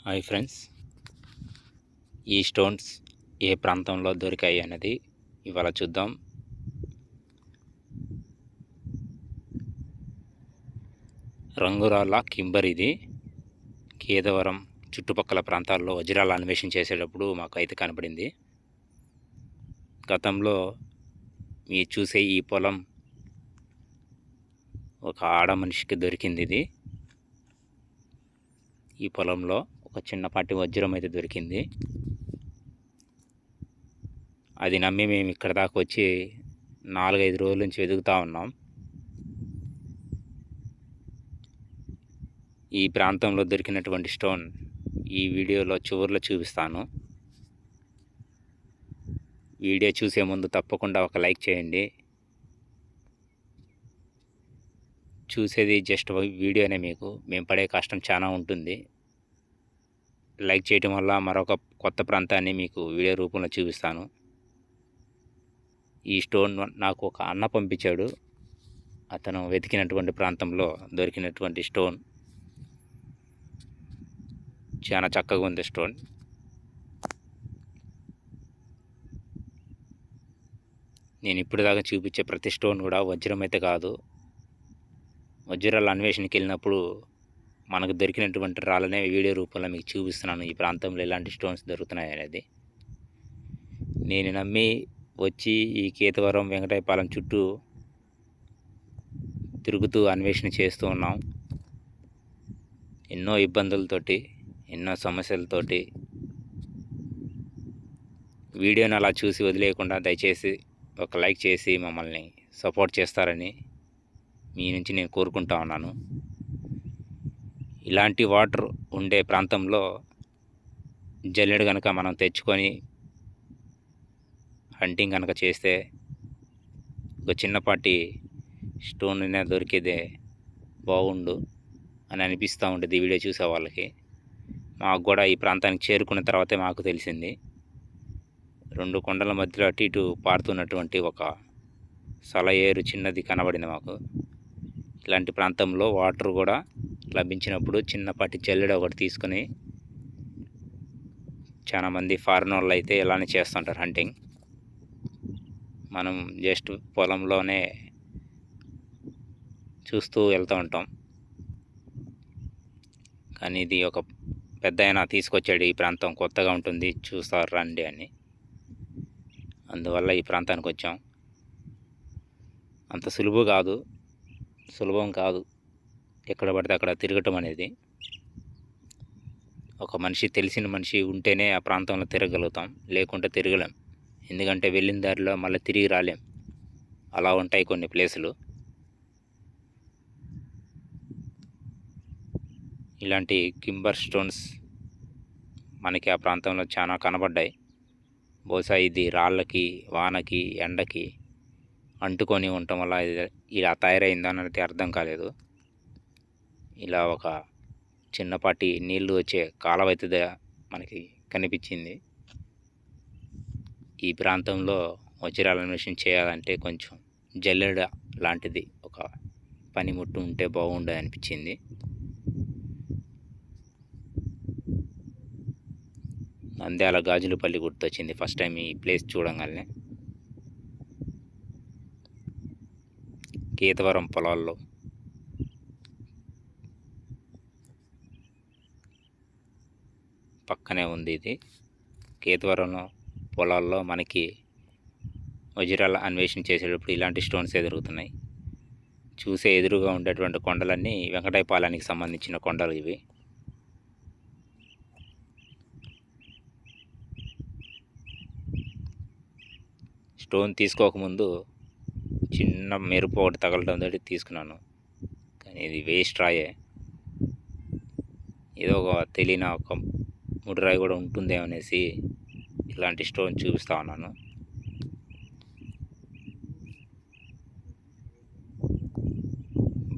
Hi friends, ఈ stones ఏ ప్రాంతంలో దొరికాయి అనేది ఇవాళ చూద్దాం. రంగురాళ్ళ కింబర్ ఇది కేదవరం చుట్టుపక్కల ప్రాంతాల్లో వజ్రాల అన్వేషణ చేసేటప్పుడు మాకైతే కనపడింది. గతంలో మీరు చూసే ఈ పొలం ఒక ఆడ మనిషికి దొరికింది. ఇది ఈ పొలంలో ఒక చిన్నపాటి వజ్రం అయితే దొరికింది. అది నమ్మి మేము ఇక్కడ దాకా వచ్చి 4-5 రోజుల నుంచి వెతుకుతూ ఉన్నాం. ఈ ప్రాంతంలో దొరికినటువంటి స్టోన్ ఈ వీడియోలో చివరిలో చూపిస్తాను. వీడియో చూసే ముందు తప్పకుండా ఒక లైక్ చేయండి. చూసేది జస్ట్ వీడియోనే, మేము పడే కష్టం చాలా ఉంటుంది. లైక్ చేయటం వల్ల మరొక కొత్త ప్రాంతాన్ని మీకు వీడియో రూపంలో చూపిస్తాను. ఈ స్టోన్ నాకు ఒక అన్న పంపించాడు. అతను వెతికినటువంటి ప్రాంతంలో దొరికినటువంటి స్టోన్ చాలా చక్కగా ఉంది. స్టోన్ నేను ఇప్పుడు దాకా చూపించే ప్రతి స్టోన్ కూడా వజ్రం అయితే కాదు. వజ్రాల అన్వేషణకి వెళ్ళినప్పుడు మనకు దొరికినటువంటి రాళ్ళనే వీడియో రూపంలో మీకు చూపిస్తున్నాను. ఈ ప్రాంతంలో ఎలాంటి స్టోన్స్ దొరుకుతున్నాయి అనేది నేను నమ్మి వచ్చి ఈ కేతవరం వెంకటాయపాలెం చుట్టూ తిరుగుతూ అన్వేషణ చేస్తూ ఉన్నాం. ఎన్నో ఇబ్బందులతోటి, ఎన్నో సమస్యలతోటి. వీడియోని అలా చూసి వదిలేయకుండా దయచేసి ఒక లైక్ చేసి మమ్మల్ని సపోర్ట్ చేస్తారని మీ నుంచి నేను కోరుకుంటా ఉన్నాను. ఇలాంటి వాటర్ ఉండే ప్రాంతంలో జల్లెడ కనుక మనం తెచ్చుకొని హంటింగ్ కనుక చేస్తే ఒక చిన్నపాటి స్టోన్ అయినా దొరికేదే బాగుండు అని అనిపిస్తూ ఉంటుంది ఈ వీడియో చూసే వాళ్ళకి. మాకు కూడా ఈ ప్రాంతానికి చేరుకున్న తర్వాతే మాకు తెలిసింది. 2 కొండల మధ్యలో అటు ఇటు పారుతున్నటువంటి ఒక సలయేరు చిన్నది కనబడింది మాకు. ఇలాంటి ప్రాంతంలో వాటర్ కూడా లభించినప్పుడు చిన్నపాటి జల్లెడ ఒకటి తీసుకొని, చాలామంది ఫారెన్ వాళ్ళు అయితే ఇలానే చేస్తుంటారు హంటింగ్. మనం జస్ట్ పొలంలోనే చూస్తూ వెళ్తూ ఉంటాం. కానీ ఇది ఒక పెద్ద ఆయన తీసుకొచ్చాడు. ఈ ప్రాంతం కొత్తగా ఉంటుంది, చూస్తారు రండి అని. అందువల్ల ఈ ప్రాంతానికి వచ్చాం. అంత సులభం కాదు ఎక్కడ పడితే అక్కడ తిరగటం అనేది. ఒక మనిషి, తెలిసిన మనిషి ఉంటేనే ఆ ప్రాంతంలో తిరగలుగుతాం, లేకుంటే తిరగలేం. ఎందుకంటే వెళ్ళిన దారిలో మళ్ళీ తిరిగి రాలేం. అలా ఉంటాయి కొన్ని ప్లేసులు. ఇలాంటి కింబర్ స్టోన్స్ మనకి ఆ ప్రాంతంలో చాలా కనబడ్డాయి. బహుశా ఇది రాళ్ళకి, వానకి, ఎండకి అంటుకొని ఉండటం వల్ల ఇలా తయారైందన్నది అర్థం కాలేదు. ఇలా ఒక చిన్నపాటి నీళ్లు వచ్చే కాలువ అయితే మనకి కనిపించింది. ఈ ప్రాంతంలో వజ్రాల అన్వేషణ చేయాలంటే కొంచెం జల్లెడ లాంటిది ఒక పనిముట్టు ఉంటే బాగుండదు అనిపించింది. నంద్యాల గాజులపల్లి గుర్తొచ్చింది ఫస్ట్ టైం ఈ ప్లేస్ చూడంగానే. కేతవరం పొలాల్లో పక్కనే ఉంది ఇది. కేతవరంలో పొలాల్లో మనకి వజ్రాల అన్వేషణ చేసేటప్పుడు ఇలాంటి స్టోన్స్ ఎదురుగుతున్నాయి. చూసే ఎదురుగా ఉండేటువంటి కొండలన్నీ వెంకటాయపాలెనికి సంబంధించిన కొండలు ఇవి. స్టోన్ తీసుకోకముందు చిన్న మెరుపు ఒకటి తగలడం తోటి తీసుకున్నాను. కానీ ఇది వేస్ట్ రాయే. ఏదో ఒక తెలియని ఒక ముడిరాయి కూడా ఉంటుందేమో అనేసి ఇలాంటి స్టోన్ చూపిస్తా ఉన్నాను.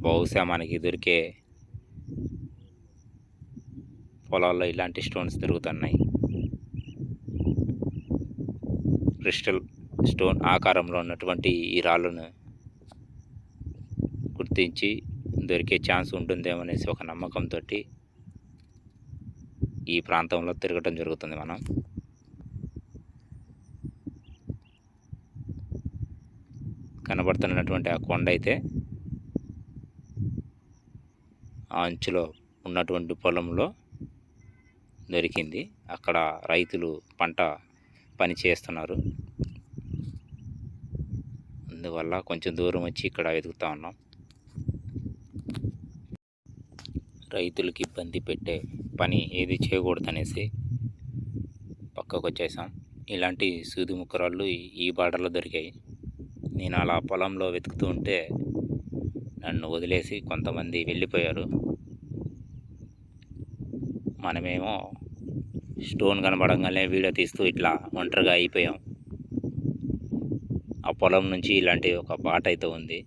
బహుశా మనకి దొరికే పొలాల్లో ఇలాంటి స్టోన్స్ దొరుకుతున్నాయి. క్రిస్టల్ స్టోన్ ఆకారంలో ఉన్నటువంటి ఈ రాళ్ళను గుర్తించి దొరికే ఛాన్స్ ఉంటుందేమో అనేసి ఒక నమ్మకంతో ఈ ప్రాంతంలో తిరగటం జరుగుతుంది. మనం కనబడుతున్నటువంటి ఆ కొండ అయితే ఆ అంచులో ఉన్నటువంటి పొలంలో దొరికింది. అక్కడ రైతులు పంట పని చేస్తున్నారు. అందువల్ల కొంచెం దూరం వచ్చి ఇక్కడ వెతుకుతా ఉన్నాం. రైతులకి ఇబ్బంది పెట్టే పని ఏది చేయకూడదనేసి పక్కకు వచ్చేసాం. ఇలాంటి సూది ముక్కరాళ్ళు ఈ బార్డర్లో దొరికాయి. నేను అలా పొలంలో వెతుకుతూ ఉంటే నన్ను వదిలేసి కొంతమంది వెళ్ళిపోయారు. మనమేమో స్టోన్ కనబడంగానే వీడియో తీస్తూ ఇట్లా ఒంటరిగా అయిపోయాం. ఆ పొలం నుంచి ఇలాంటి ఒక బాట అయితే ఉంది.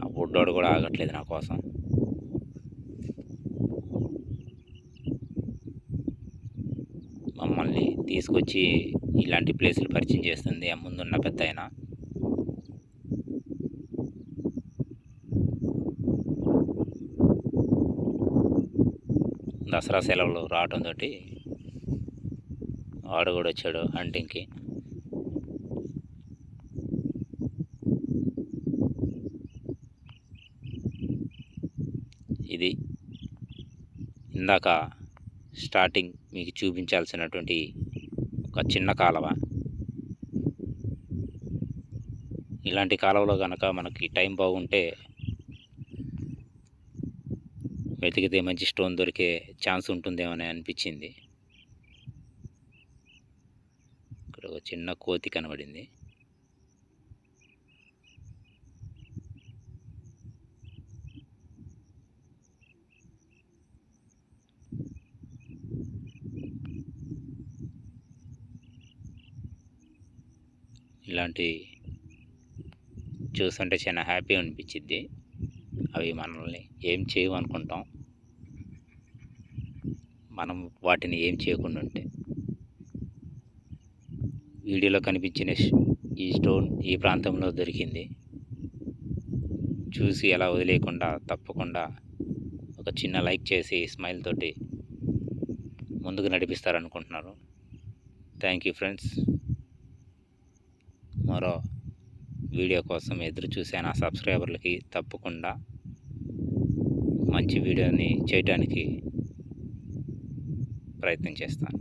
ఆ బుడ్డోడు కూడా ఆగట్లేదు నా కోసం. మమ్మల్ని తీసుకొచ్చి ఇలాంటి ప్లేసులు పరిచయం చేస్తుంది ఆ ముందున్న పెద్దాయన. దసరా సెలవులు రావడంతో వాడు కూడా వచ్చాడు హంటింగ్కి. ఇది ఇందాక స్టార్టింగ్ మీకు చూపించాల్సినటువంటి ఒక చిన్న కాలువ. ఇలాంటి కాలువలో కనుక మనకి టైం బాగుంటే వెతికితే మంచి స్టోన్ దొరికే ఛాన్స్ ఉంటుందేమో అని అనిపించింది. ఇక్కడ ఒక చిన్న కోతి కనబడింది. ఇలాంటి చూస్తుంటే చాలా హ్యాపీ అనిపించిద్ది. అవి మనల్ని ఏం చేయవు అనుకుంటాం, మనం వాటిని ఏం చేయకుండా ఉంటే. వీడియోలో కనిపించిన ఈ స్టోన్ ఈ ప్రాంతంలో దొరికింది. చూసి అలా వదిలేయకుండా తప్పకుండా ఒక చిన్న లైక్ చేసి స్మైల్ తోటి ముందుకు నడిపిస్తారనుకుంటున్నారు. Thank you friends. మరో వీడియో కోసం ఎదురు చూసే నా సబ్స్క్రైబర్లకి తప్పకుండా మంచి వీడియోని చేయడానికి ప్రయత్నం చేస్తాను.